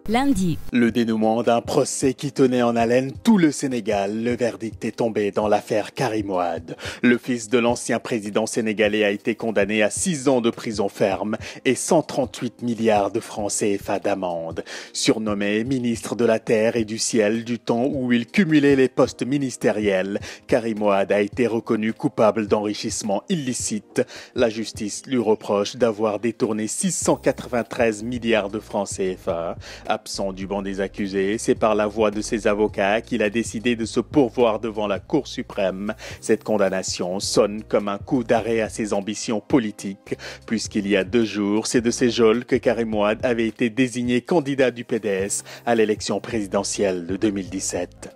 Lundi. Le dénouement d'un procès qui tenait en haleine tout le Sénégal. Le verdict est tombé dans l'affaire Karim Wade. Le fils de l'ancien président sénégalais a été condamné à 6 ans de prison ferme et 138 milliards de francs CFA d'amende. Surnommé ministre de la Terre et du Ciel du temps où il cumulait les postes ministériels, Karim Wade a été reconnu coupable d'enrichissement illicite. La justice lui reproche d'avoir détourné 693 milliards de francs CFA. Absent du banc des accusés, c'est par la voix de ses avocats qu'il a décidé de se pourvoir devant la Cour suprême. Cette condamnation sonne comme un coup d'arrêt à ses ambitions politiques, puisqu'il y a 2 jours, c'est de ses geôles que Karim Wade avait été désigné candidat du PDS à l'élection présidentielle de 2017.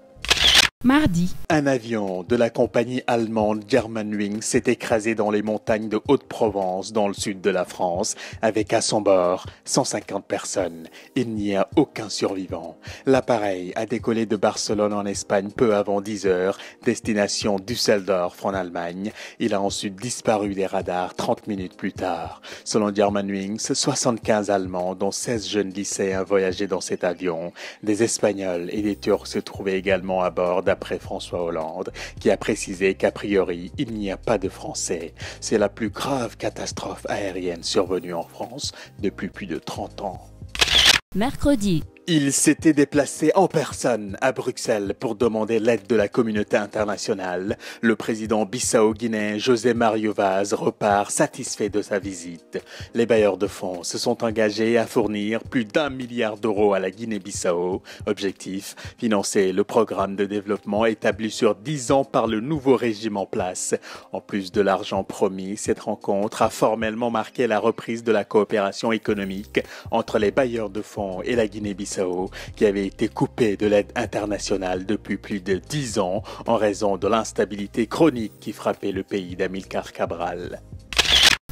Mardi. Un avion de la compagnie allemande Germanwings s'est écrasé dans les montagnes de Haute-Provence, dans le sud de la France, avec à son bord 150 personnes. Il n'y a aucun survivant. L'appareil a décollé de Barcelone en Espagne peu avant 10 heures, destination Düsseldorf en Allemagne. Il a ensuite disparu des radars 30 minutes plus tard. Selon Germanwings, 75 Allemands, dont 16 jeunes lycéens, voyageaient dans cet avion. Des Espagnols et des Turcs se trouvaient également à bord, d'après François Hollande, qui a précisé qu'a priori, il n'y a pas de Français. C'est la plus grave catastrophe aérienne survenue en France depuis plus de 30 ans. Mercredi. Il s'était déplacé en personne à Bruxelles pour demander l'aide de la communauté internationale. Le président bissau-guinéen José Mario Vaz repart satisfait de sa visite. Les bailleurs de fonds se sont engagés à fournir plus d'1 milliard d'euros à la Guinée-Bissau. Objectif, financer le programme de développement établi sur 10 ans par le nouveau régime en place. En plus de l'argent promis, cette rencontre a formellement marqué la reprise de la coopération économique entre les bailleurs de fonds et la Guinée-Bissau, qui avait été coupé de l'aide internationale depuis plus de 10 ans en raison de l'instabilité chronique qui frappait le pays d'Amilcar Cabral.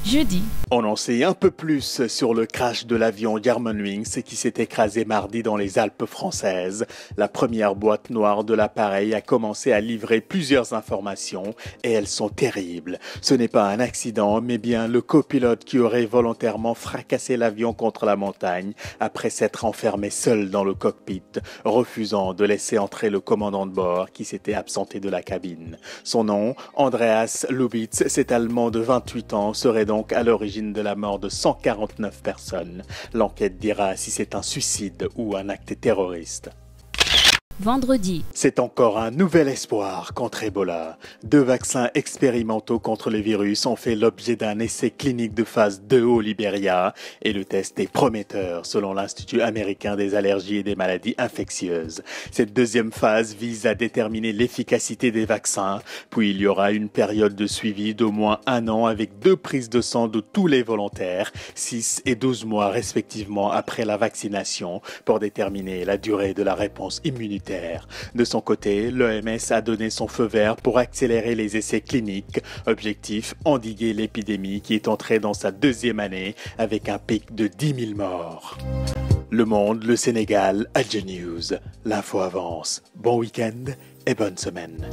Jeudi. On en sait un peu plus sur le crash de l'avion Germanwings qui s'est écrasé mardi dans les Alpes françaises. La première boîte noire de l'appareil a commencé à livrer plusieurs informations et elles sont terribles. Ce n'est pas un accident, mais bien le copilote qui aurait volontairement fracassé l'avion contre la montagne après s'être enfermé seul dans le cockpit, refusant de laisser entrer le commandant de bord qui s'était absenté de la cabine. Son nom, Andreas Lubitz, cet Allemand de 28 ans, serait donc à l'origine de la mort de 149 personnes. L'enquête dira si c'est un suicide ou un acte terroriste. Vendredi. C'est encore un nouvel espoir contre Ebola. 2 vaccins expérimentaux contre le virus ont fait l'objet d'un essai clinique de phase 2 au Libéria et le test est prometteur selon l'Institut américain des allergies et des maladies infectieuses. Cette deuxième phase vise à déterminer l'efficacité des vaccins, puis il y aura une période de suivi d'au moins 1 an avec 2 prises de sang de tous les volontaires, 6 et 12 mois respectivement après la vaccination, pour déterminer la durée de la réponse immunitaire. De son côté, l'OMS a donné son feu vert pour accélérer les essais cliniques. Objectif, endiguer l'épidémie qui est entrée dans sa 2e année avec un pic de 10 000 morts. Le Monde, le Sénégal, Alger News. L'info avance. Bon week-end et bonne semaine.